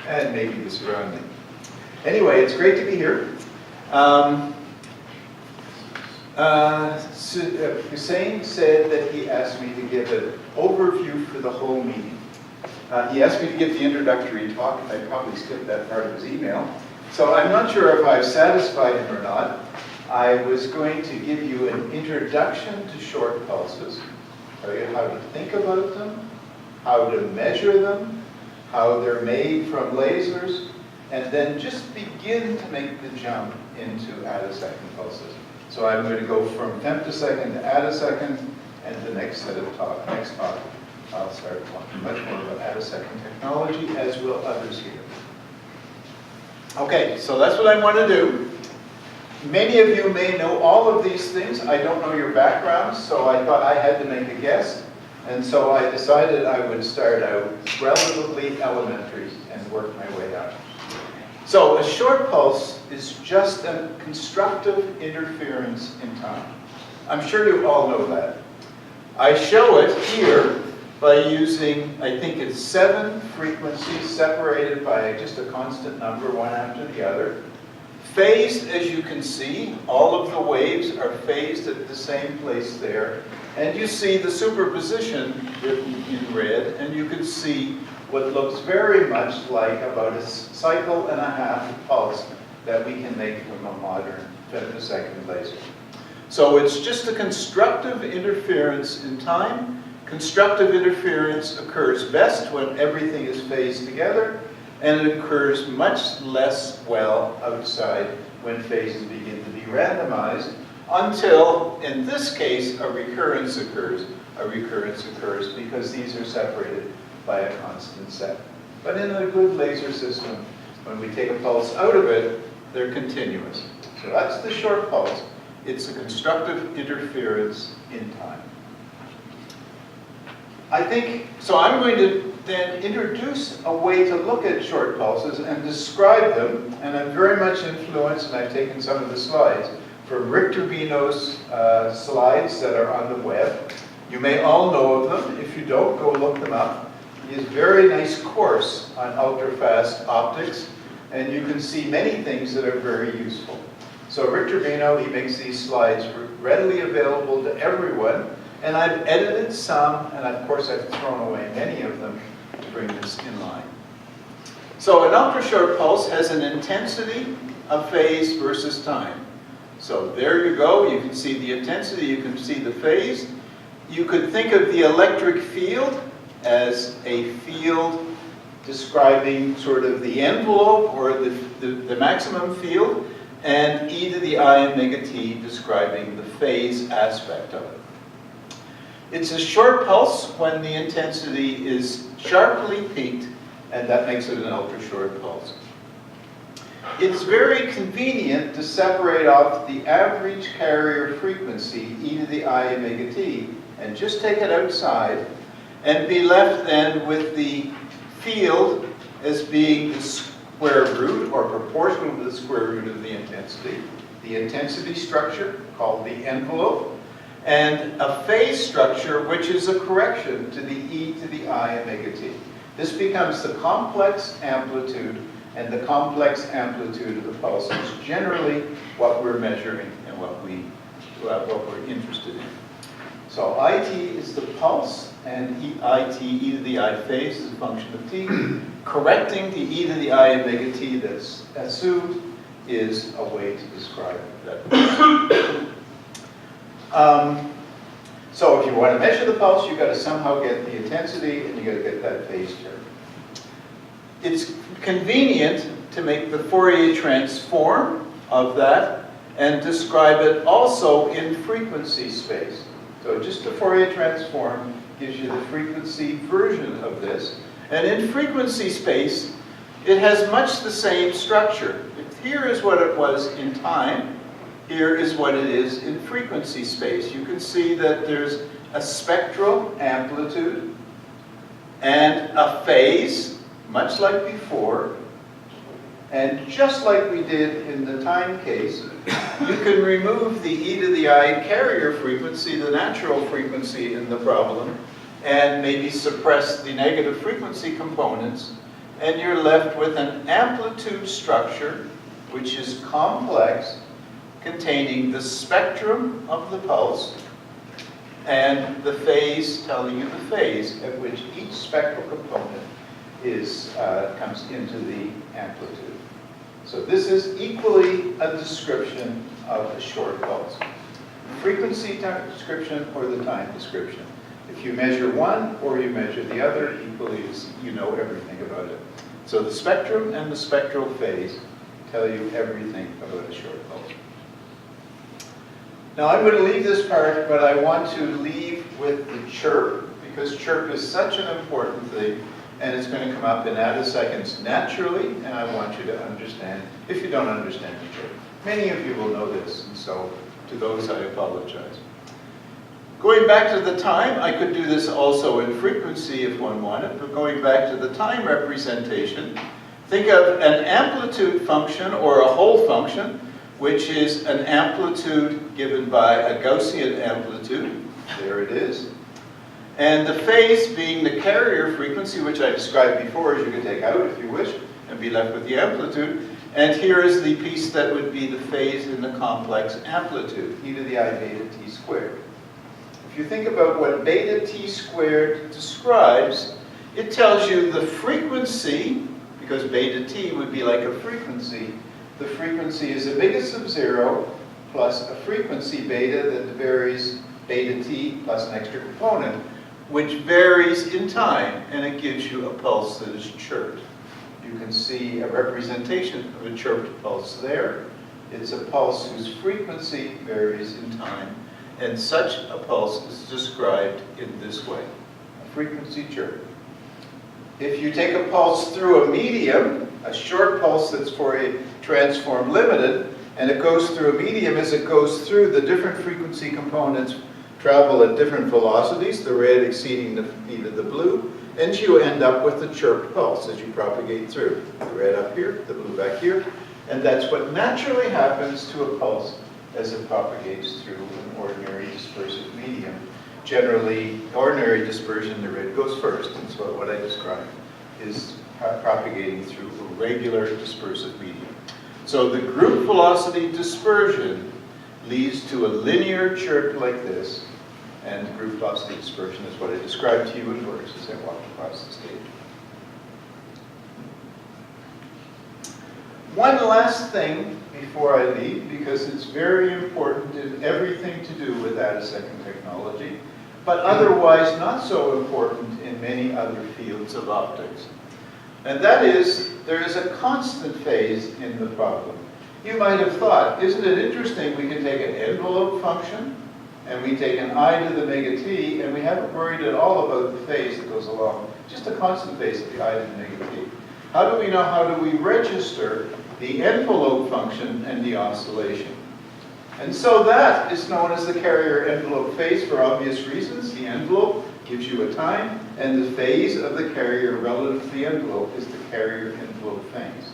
and maybe the surrounding. Anyway, it's great to be here. Hussein said that he asked me to give an overview for the whole meeting. He asked me to give the introductory talk, and I probably skipped that part of his email. So I'm not sure if I've satisfied him or not. I was going to give you an introduction to short pulses, tell you how to think about them, how to measure them, how they're made from lasers, and then just begin to make the jump into attosecond pulses. So I'm going to go from femtosecond to attosecond, and the next talk, I'll start talking much more about attosecond technology, as will others here. Okay, so that's what I want to do. Many of you may know all of these things. I don't know your backgrounds, so I thought I had to make a guess. And so I decided I would start out relatively elementary and work my way up. So a short pulse is just a constructive interference in time. I'm sure you all know that. I show it here by using, I think it's 7 frequencies separated by just a constant number, one after the other. Phased, as you can see, all of the waves are phased at the same place there. And you see the superposition written in red, and you can see what looks very much like about a cycle and a half pulse that we can make from a modern femtosecond laser. So it's just a constructive interference in time. Constructive interference occurs best when everything is phased together, and it occurs much less well outside when phases begin to be randomized, until, in this case, a recurrence occurs. A recurrence occurs because these are separated by a constant set. But in a good laser system, when we take a pulse out of it, they're continuous. So that's the short pulse. It's a constructive interference in time. So I'm going to then introduce a way to look at short pulses and describe them, and I'm very much influenced, and I've taken some of the slides, from Rick Turbino's slides that are on the web. You may all know of them. If you don't, go look them up. He has a very nice course on ultra-fast optics, and you can see many things that are very useful. So Rick Turbino, he makes these slides readily available to everyone, and I've edited some, and of course I've thrown away many of them to bring this in line. So an ultra-short pulse has an intensity of phase versus time. So there you go, you can see the intensity, you can see the phase. You could think of the electric field as a field describing sort of the envelope or the maximum field, and e to the I omega t describing the phase aspect of it. It's a short pulse when the intensity is sharply peaked, and that makes it an ultra-short pulse. It's very convenient to separate off the average carrier frequency, e to the I omega t, and just take it outside, and be left then with the field as being the square root, or proportional to the square root of the intensity structure, called the envelope, and a phase structure, which is a correction to the e to the I omega t. This becomes the complex amplitude, and the complex amplitude of the pulse is generally what we're measuring and what we're interested in. So IT is the pulse, and IT, e to the I phase, is a function of t. Correcting the e to the I omega t that's assumed is a way to describe that. So if you want to measure the pulse, you've got to somehow get the intensity, and you've got to get that phase term. It's convenient to make the Fourier transform of that and describe it also in frequency space. So just the Fourier transform gives you the frequency version of this. And in frequency space, it has much the same structure. Here is what it was in time. Here is what it is in frequency space. You can see that there's a spectral amplitude and a phase, much like before. And just like we did in the time case, you can remove the e to the I carrier frequency, the natural frequency in the problem, and maybe suppress the negative frequency components, and you're left with an amplitude structure which is complex, containing the spectrum of the pulse and the phase, telling you the phase at which each spectral component comes into the amplitude. So this is equally a description of a short pulse. Frequency description or the time description. If you measure one or you measure the other, equally you know everything about it. So the spectrum and the spectral phase tell you everything about a short pulse. Now I'm going to leave this part, but I want to leave with the chirp, because chirp is such an important thing, and it's going to come up in attoseconds naturally, and I want you to understand, if you don't understand the chirp. Many of you will know this, and so to those I apologize. Going back to the time, I could do this also in frequency if one wanted, but going back to the time representation, think of an amplitude function or a whole function, which is an amplitude given by a Gaussian amplitude. There it is. And the phase being the carrier frequency, which I described before, as you can take out if you wish, and be left with the amplitude. And here is the piece that would be the phase in the complex amplitude, e to the I beta t squared. If you think about what beta t squared describes, it tells you the frequency, because beta t would be like a frequency. The frequency is the biggest of 0 plus a frequency beta that varies beta t plus an extra component, which varies in time, and it gives you a pulse that is chirped. You can see a representation of a chirped pulse there. It's a pulse whose frequency varies in time, and such a pulse is described in this way, a frequency chirp. If you take a pulse through a medium, a short pulse that's Fourier transform limited, and it goes through a medium, as it goes through, the different frequency components travel at different velocities, the red exceeding the speed of the blue, and you end up with a chirped pulse as you propagate through. The red up here, the blue back here, and that's what naturally happens to a pulse as it propagates through an ordinary dispersive medium. Generally, ordinary dispersion, the red goes first, and so what I described is propagating through a regular dispersive medium. So the group velocity dispersion leads to a linear chirp like this, and group velocity dispersion is what I described to you in words as I walked across the stage. One last thing before I leave, because it's very important in everything to do with Attosecond technology, but otherwise not so important in many other fields of optics. And that is, there is a constant phase in the problem. You might have thought, isn't it interesting we can take an envelope function, and we take an I to the mega t, and we haven't worried at all about the phase that goes along, just a constant phase of the I to the mega t. How do we know, how do we register the envelope function and the oscillation? And so that is known as the carrier envelope phase for obvious reasons. The envelope gives you a time, and the phase of the carrier relative to the envelope is the carrier envelope phase.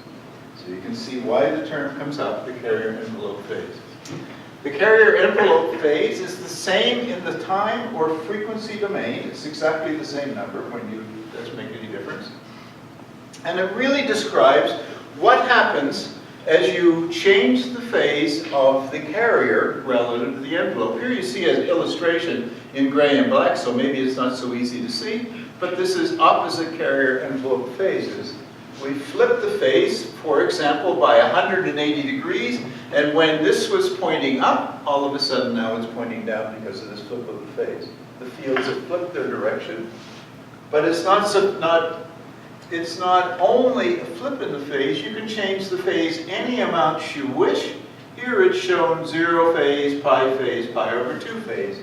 So you can see why the term comes up, the carrier envelope phase. The carrier envelope phase is the same in the time or frequency domain. It's exactly the same number it doesn't make any difference. And it really describes what happens as you change the phase of the carrier relative to the envelope. Here you see an illustration in gray and black, so maybe it's not so easy to see, but this is opposite carrier envelope phases. We flip the phase, for example, by 180 degrees, and when this was pointing up, all of a sudden now it's pointing down because of this flip of the phase. The fields have flipped their direction, but it's not only a flip in the phase, you can change the phase any amount you wish. Here it's shown 0 phase, pi over 2 phase.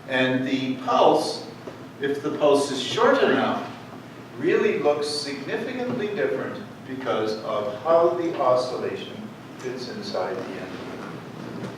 And the pulse, if the pulse is short enough, really looks significantly different because of how the oscillation fits inside the envelope.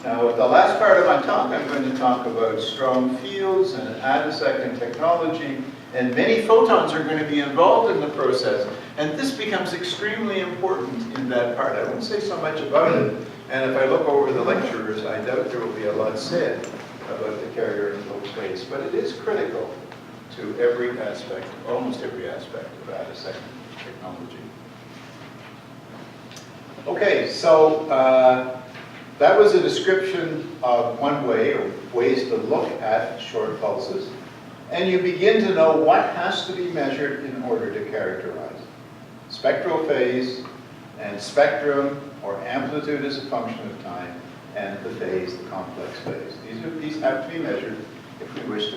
Now, the last part of my talk, I'm going to talk about strong fields and Attosecond technology, and many photons are going to be involved in the process, and this becomes extremely important in that part. I won't say so much about it, and if I look over the lecturers, I doubt there will be a lot said about the carrier envelope phase, but it is critical to every aspect, almost every aspect of Attosecond technology. Okay, so that was a description of one way, or ways to look at short pulses. And you begin to know what has to be measured in order to characterize. Spectral phase and spectrum, or amplitude as a function of time, and the phase, the complex phase. These have to be measured if we wish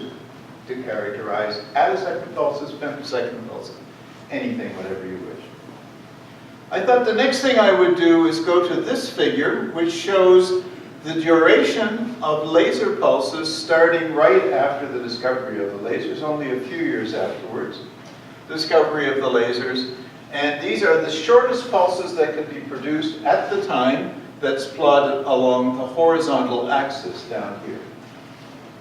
to characterize attosecond pulses, femtosecond pulses, anything, whatever you wish. I thought the next thing I would do is go to this figure, which shows the duration of laser pulses starting right after the discovery of the lasers, only a few years afterwards, discovery of the lasers. And these are the shortest pulses that could be produced at the time, that's plotted along the horizontal axis down here.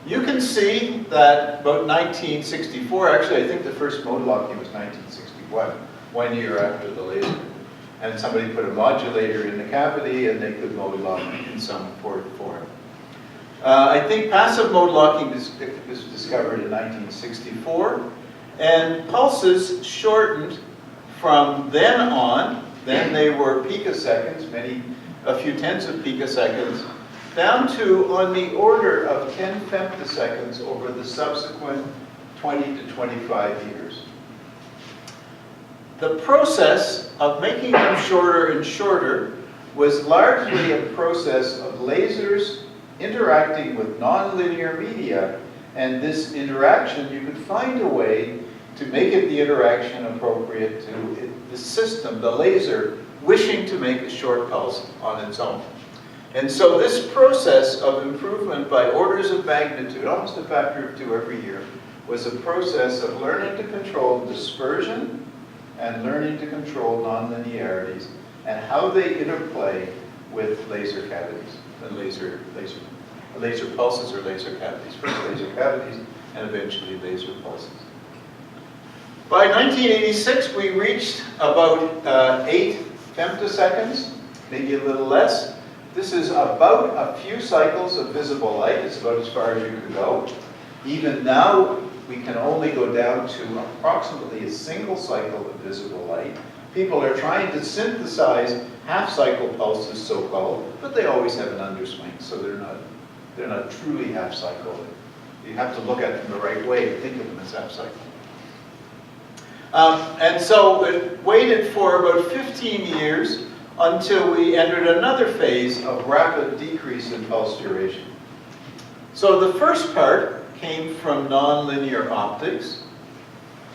You can see that about 1964, actually I think the first mode locking was 1961, 1 year after the laser. And somebody put a modulator in the cavity and they could mode lock in some form. I think passive mode locking was discovered in 1964, and pulses shortened from then on. Then they were picoseconds, a few tenths of picoseconds, down to on the order of 10 femtoseconds over the subsequent 20 to 25 years. The process of making them shorter and shorter was largely a process of lasers interacting with nonlinear media, and this interaction, you could find a way to make it the interaction appropriate to the system, the laser, wishing to make a short pulse on its own. And so this process of improvement by orders of magnitude, almost a factor of 2 every year, was a process of learning to control dispersion and learning to control nonlinearities and how they interplay with laser cavities and laser pulses or laser cavities. First laser cavities and eventually laser pulses. By 1986, we reached about 8 femtoseconds, maybe a little less. This is about a few cycles of visible light. It's about as far as you can go. Even now, we can only go down to approximately a single cycle of visible light. People are trying to synthesize half-cycle pulses, so-called, but they always have an underswing, so they're not truly half-cycle. You have to look at them the right way to think of them as half-cycle. And so it waited for about 15 years until we entered another phase of rapid decrease in pulse duration. So the first part came from nonlinear optics.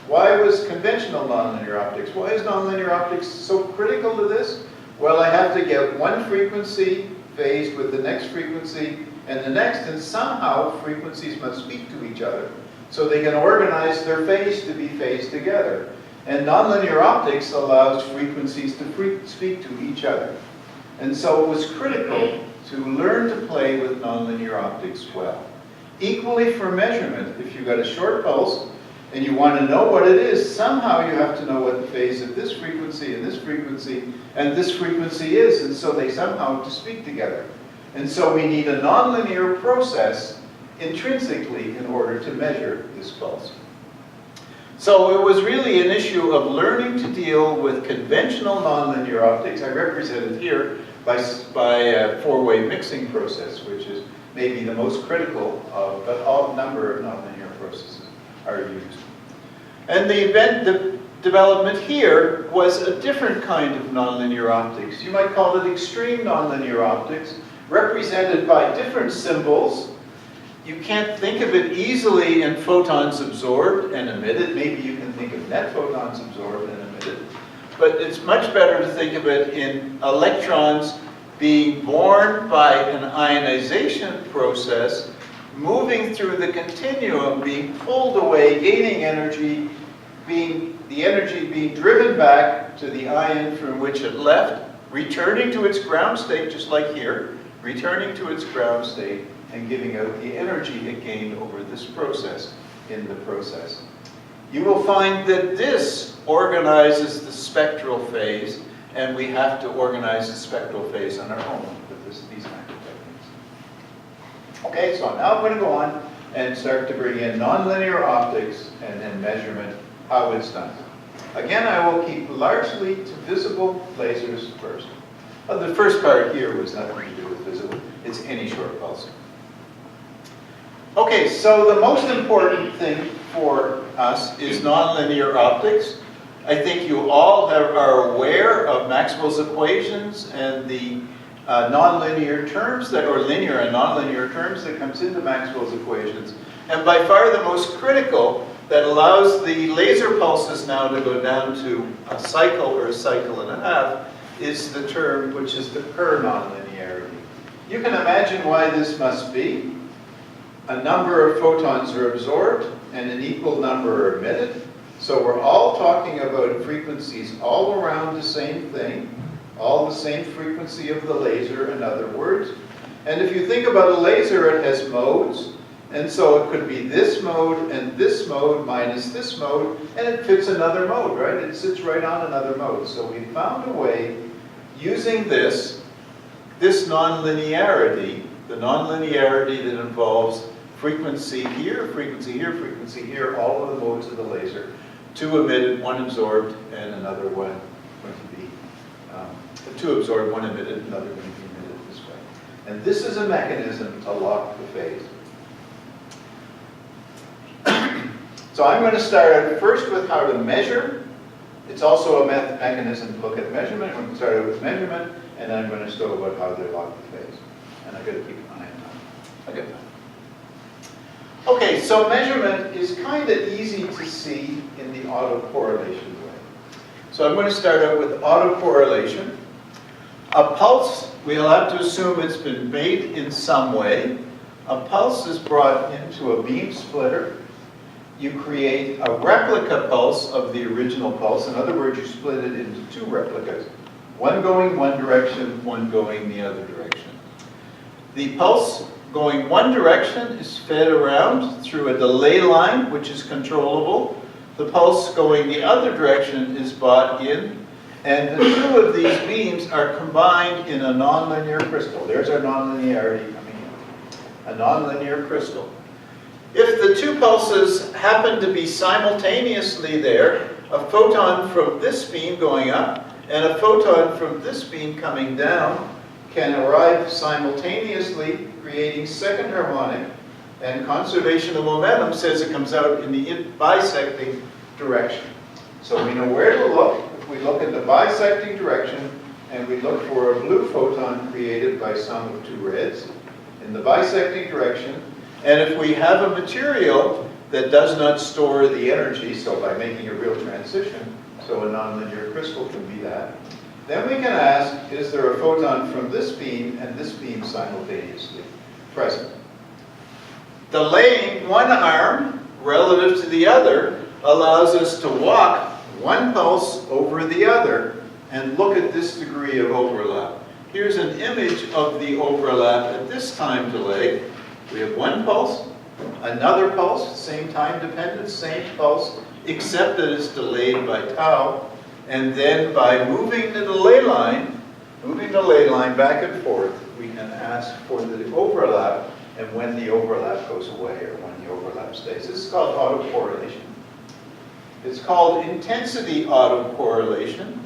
Why was conventional nonlinear optics? Why is nonlinear optics so critical to this? Well, I have to get one frequency phased with the next frequency and the next, and somehow frequencies must speak to each other so they can organize their phase to be phased together. And nonlinear optics allows frequencies to speak to each other. And so it was critical to learn to play with nonlinear optics well. Equally for measurement, if you've got a short pulse and you want to know what it is, somehow you have to know what the phase of this frequency and this frequency and this frequency is, and so they somehow have to speak together. And so we need a nonlinear process intrinsically in order to measure this pulse. So it was really an issue of learning to deal with conventional nonlinear optics. I represent it here by a four-way mixing process, which is maybe the most critical of, but all number of nonlinear processes are used. And the development here was a different kind of nonlinear optics. You might call it extreme nonlinear optics, represented by different symbols. You can't think of it easily in photons absorbed and emitted. Maybe you can think of net photons absorbed and emitted. But it's much better to think of it in electrons being born by an ionization process, moving through the continuum, being pulled away, gaining energy, the energy being driven back to the ion from which it left, returning to its ground state, just like here, returning to its ground state, and giving out the energy it gained over this process in the process. You will find that this organizes the spectral phase, and we have to organize the spectral phase on our own with these kinds of techniques. Okay, so now I'm going to go on and start to bring in nonlinear optics and then measurement, how it's done. Again, I will keep largely to visible lasers first. The first part here was nothing to do with visible. It's any short pulse. Okay, so the most important thing for us is nonlinear optics. I think you all are aware of Maxwell's equations and the nonlinear terms that, or linear and nonlinear terms that comes into Maxwell's equations. And by far the most critical that allows the laser pulses now to go down to a cycle or a cycle and a half is the term which is the Kerr nonlinearity. You can imagine why this must be. A number of photons are absorbed and an equal number are emitted. So we're all talking about frequencies all around the same thing, all the same frequency of the laser, in other words. And if you think about a laser, it has modes. And so it could be this mode and this mode minus this mode, and it fits another mode, right? It sits right on another mode. So we found a way, using this nonlinearity, the nonlinearity that involves frequency here, frequency here, frequency here, all of the modes of the laser, two emitted, one absorbed, and another one going to be, two absorbed, one emitted, another going to be emitted this way. And this is a mechanism to lock the phase. So I'm going to start out first with how to measure. It's also a mechanism to look at measurement. I'm going to start out with measurement, and then I'm going to show about how they lock the phase. And I've got to keep an eye on that. I get that. Okay, so measurement is kind of easy to see in the autocorrelation way. So I'm going to start out with autocorrelation. A pulse, we'll have to assume it's been made in some way. A pulse is brought into a beam splitter. You create a replica pulse of the original pulse. In other words, you split it into two replicas. One going one direction, one going the other direction. The pulse going one direction is fed around through a delay line, which is controllable. The pulse going the other direction is brought in, and the two of these beams are combined in a nonlinear crystal. There's our nonlinearity coming in. A nonlinear crystal. If the two pulses happen to be simultaneously there, a photon from this beam going up and a photon from this beam coming down can arrive simultaneously, creating second harmonic, and conservation of momentum says it comes out in the bisecting direction. So we know where to look. If we look in the bisecting direction and we look for a blue photon created by sum of two reds in the bisecting direction, and if we have a material that does not store the energy, so by making a real transition, so a nonlinear crystal can be that, then we can ask, is there a photon from this beam and this beam simultaneously present? Delaying one arm relative to the other allows us to walk one pulse over the other and look at this degree of overlap. Here's an image of the overlap at this time delay. We have one pulse, another pulse, same time dependence, same pulse, except that it's delayed by tau. And then by moving the delay line back and forth, we can ask for the overlap and when the overlap goes away or when the overlap stays. This is called autocorrelation. It's called intensity autocorrelation.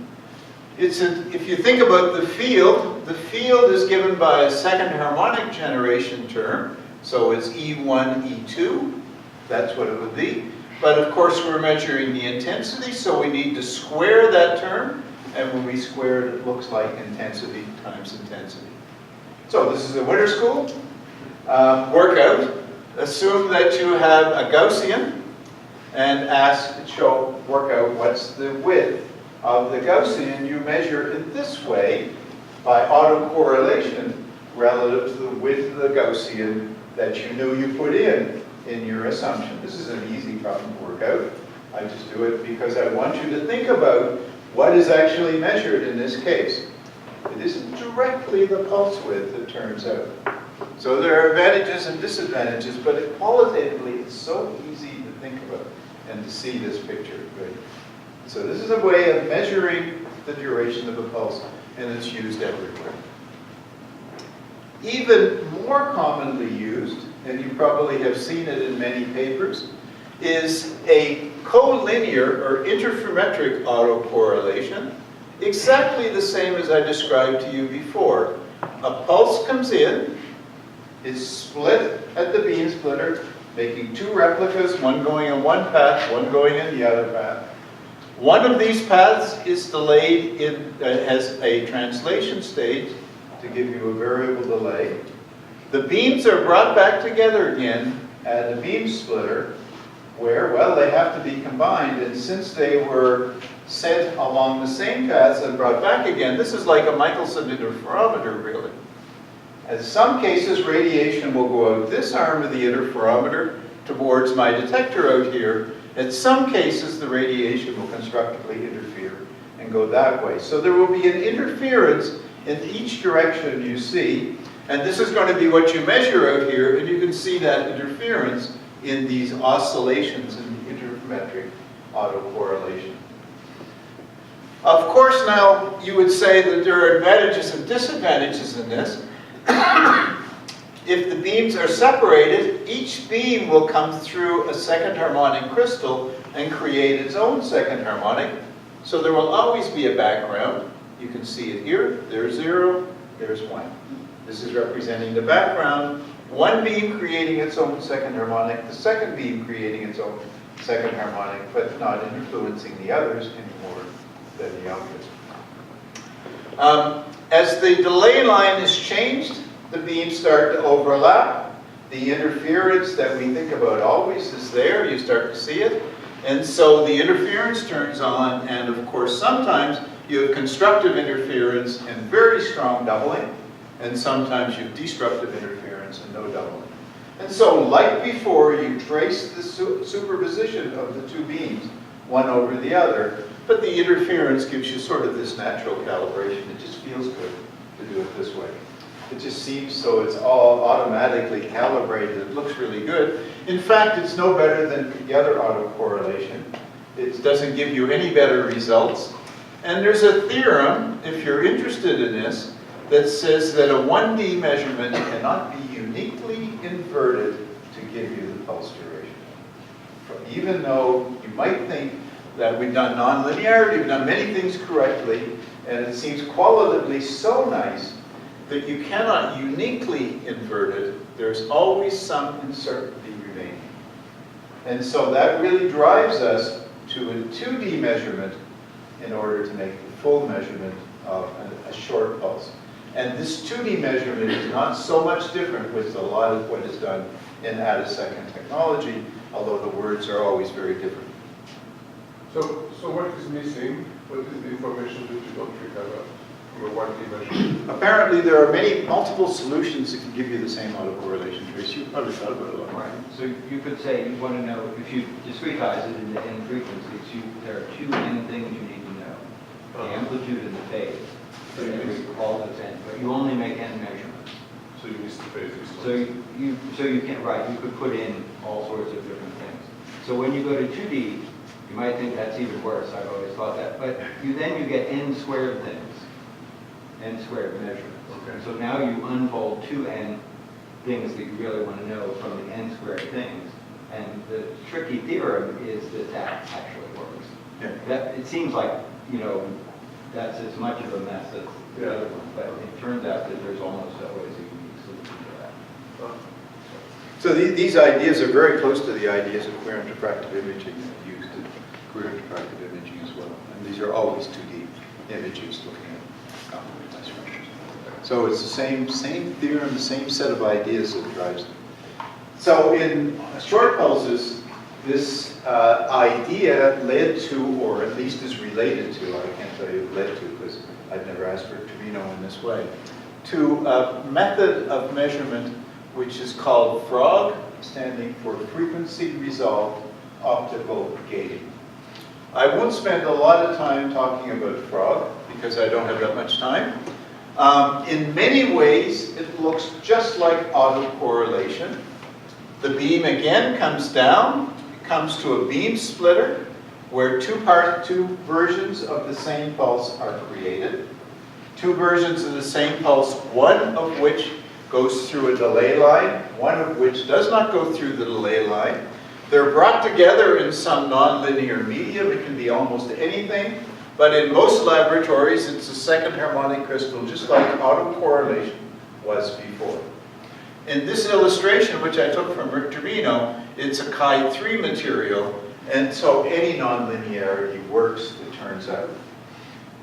If you think about the field is given by a second harmonic generation term. So it's E1, E2. That's what it would be. But of course we're measuring the intensity, so we need to square that term. And when we square it, it looks like intensity times intensity. So this is a winter school workout. Assume that you have a Gaussian and work out what's the width of the Gaussian. You measure in this way by autocorrelation relative to the width of the Gaussian that you knew you put in your assumption. This is an easy problem to work out. I just do it because I want you to think about what is actually measured in this case. It isn't directly the pulse width, it turns out. So there are advantages and disadvantages, but qualitatively it's so easy to think about and to see this picture. Right? So this is a way of measuring the duration of a pulse, and it's used everywhere. Even more commonly used, and you probably have seen it in many papers, is a collinear or interferometric autocorrelation, exactly the same as I described to you before. A pulse comes in, is split at the beam splitter, making two replicas, one going in one path, one going in the other path. One of these paths is delayed as a translation stage to give you a variable delay. The beams are brought back together again at the beam splitter, where, well, they have to be combined, and since they were sent along the same paths and brought back again, this is like a Michelson interferometer, really. In some cases, radiation will go out this arm of the interferometer towards my detector out here. In some cases, the radiation will constructively interfere and go that way. So there will be an interference in each direction you see, and this is going to be what you measure out here, and you can see that interference in these oscillations in the interferometric autocorrelation. Of course, now you would say that there are advantages and disadvantages in this. If the beams are separated, each beam will come through a second harmonic crystal and create its own second harmonic. So there will always be a background. You can see it here. There's 0, there's 1. This is representing the background. One beam creating its own second harmonic, the second beam creating its own second harmonic, but not influencing the others any more than the others. As the delay line is changed, the beams start to overlap. The interference that we think about always is there. You start to see it. And so the interference turns on, and of course sometimes you have constructive interference and very strong doubling, and sometimes you have destructive interference and no doubling. And so, like before, you trace the superposition of the two beams, one over the other, but the interference gives you sort of this natural calibration. It just feels good to do it this way. It just seems so it's all automatically calibrated. It looks really good. In fact, it's no better than the other autocorrelation. It doesn't give you any better results. And there's a theorem, if you're interested in this, that says that a 1D measurement cannot be uniquely inverted to give you the pulse duration. Even though you might think that we've done nonlinearity, we've done many things correctly, and it seems qualitatively so nice that you cannot uniquely invert it. There's always some uncertainty remaining. And so that really drives us to a 2D measurement in order to make the full measurement of a short pulse. And this 2D measurement is not so much different with a lot of what is done in Attosecond technology, although the words are always very different. So what is missing? What is the information that you don't recover from a 1D measurement? Apparently there are multiple solutions that can give you the same autocorrelation trace. You've probably thought about it a lot. Right. So you could say you want to know, if you discretize it into n frequencies, there are two n things you need to know. The amplitude and the phase. So all those n, but you only make n measurements. So you miss the phase. So you can't, right, you could put in all sorts of different things. So when you go to 2D, you might think that's even worse. I've always thought that. But then you get n squared things, n squared measurements. Okay. So now you unfold 2n things that you really want to know from the n squared things. And the tricky theorem is that that actually works. Yeah. That, it seems like, that's as much of a mess as the other one, but it turns out that there's almost always a unique solution to that. So these ideas are very close to the ideas of queer interfractive imaging used in queer interfractive imaging as well. And these are always 2D images looking at complementary structures. So it's the same theorem, the same set of ideas that drives them. So in short pulses, this idea led to, or at least is related to, I can't tell you led to because I've never asked for it to be known in this way, to a method of measurement which is called FROG, standing for Frequency Resolved Optical Gating. I won't spend a lot of time talking about FROG because I don't have that much time. In many ways, it looks just like autocorrelation. The beam again comes down, comes to a beam splitter where two versions of the same pulse are created. Two versions of the same pulse, one of which goes through a delay line, one of which does not go through the delay line. They're brought together in some nonlinear medium. It can be almost anything. But in most laboratories, it's a second harmonic crystal, just like autocorrelation was before. In this illustration, which I took from Rick Turbino, it's a Chi3 material, and so any nonlinearity works, it turns out.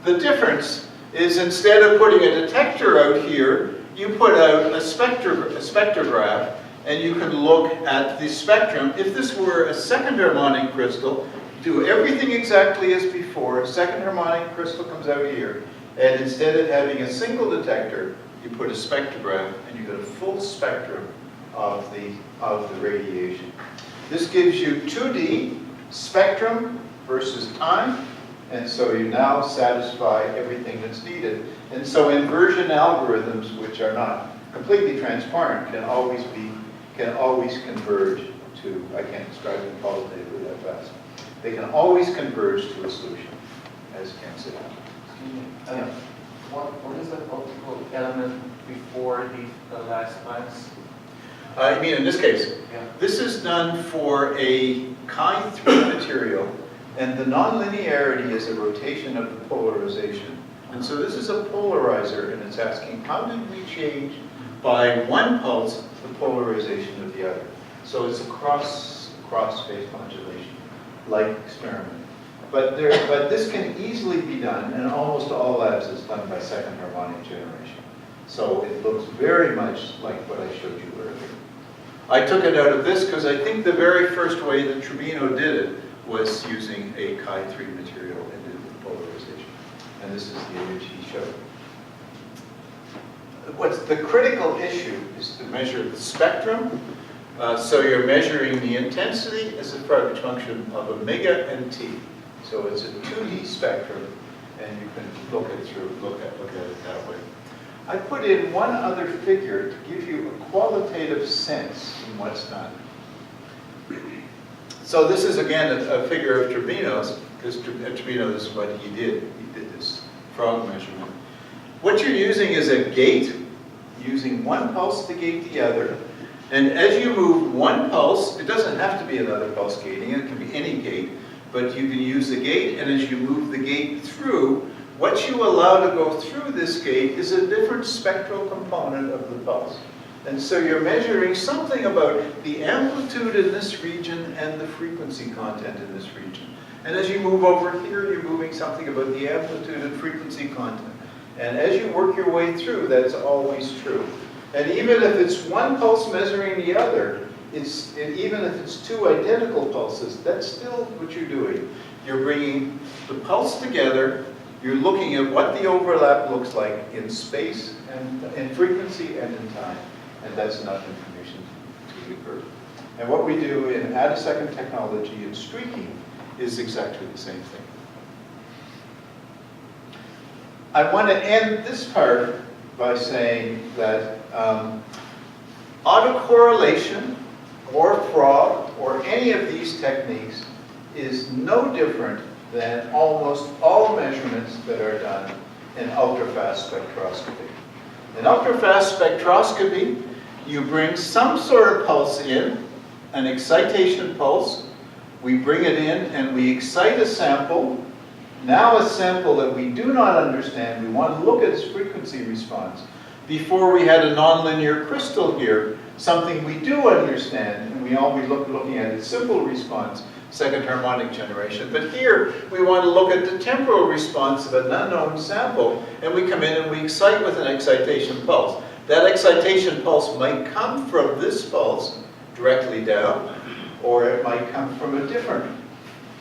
The difference is instead of putting a detector out here, you put out a spectrograph, and you can look at the spectrum. If this were a second harmonic crystal, do everything exactly as before. A second harmonic crystal comes out here, and instead of having a single detector, you put a spectrograph, and you get a full spectrum of the radiation. This gives you 2D spectrum versus time, and so you now satisfy everything that's needed. And so inversion algorithms, which are not completely transparent, can always converge to, I can't describe them qualitatively that fast. They can always converge to a solution, as Ken said. Yeah. What is the optical element before the last class? I mean, in this case, Yeah. this is done for a Chi3 material, and the nonlinearity is a rotation of the polarization. And so this is a polarizer, and it's asking, how did we change by one pulse the polarization of the other? So it's a cross-phase modulation, like experiment. But this can easily be done, and almost all labs is done by second harmonic generation. So it looks very much like what I showed you earlier. I took it out of this because I think the very first way that Turbino did it was using a Chi3 material and did the polarization. And this is the image he showed. What's the critical issue is to measure the spectrum. So you're measuring the intensity as a function of omega and T. So it's a 2D spectrum, and you can look at it that way. I put in one other figure to give you a qualitative sense in what's done. So this is again a figure of Turbino's, because Turbino, this is what he did. He did this frog measurement. What you're using is a gate, using one pulse to gate the other. And as you move one pulse, it doesn't have to be another pulse gating, it can be any gate, but you can use the gate, and as you move the gate through, what you allow to go through this gate is a different spectral component of the pulse. And so you're measuring something about the amplitude in this region and the frequency content in this region. And as you move over here, you're moving something about the amplitude and frequency content. And as you work your way through, that's always true. And even if it's one pulse measuring the other, even if it's two identical pulses, that's still what you're doing. You're bringing the pulse together, you're looking at what the overlap looks like in space, and in frequency, and in time. And that's enough information to recur. And what we do in Attosecond technology in streaking is exactly the same thing. I want to end this part by saying that autocorrelation or frog or any of these techniques is no different than almost all measurements that are done in ultrafast spectroscopy. In ultrafast spectroscopy, you bring some sort of pulse in, an excitation pulse. We bring it in and we excite a sample. Now a sample that we do not understand, we want to look at its frequency response. Before we had a nonlinear crystal here, something we do understand, and we always looking at its simple response, second harmonic generation. But here, we want to look at the temporal response of an unknown sample, and we come in and we excite with an excitation pulse. That excitation pulse might come from this pulse directly down, or it might come from a different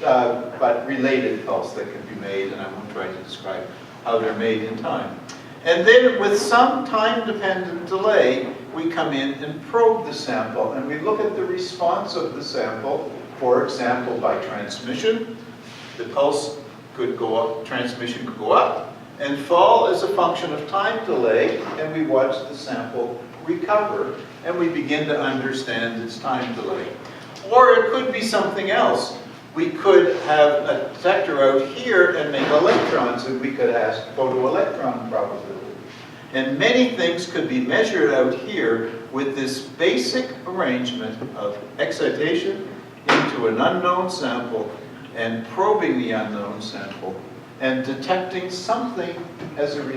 but related pulse that can be made, and I won't try to describe how they're made in time. And then with some time-dependent delay, we come in and probe the sample, and we look at the response of the sample, for example, by transmission. The pulse could go up, transmission could go up, and fall as a function of time delay, and we watch the sample recover, and we begin to understand its time delay. Or it could be something else. We could have a detector out here and make electrons, and we could ask photoelectron probability. And many things could be measured out here with this basic arrangement of excitation, to an unknown sample and probing the unknown sample and detecting something as a result.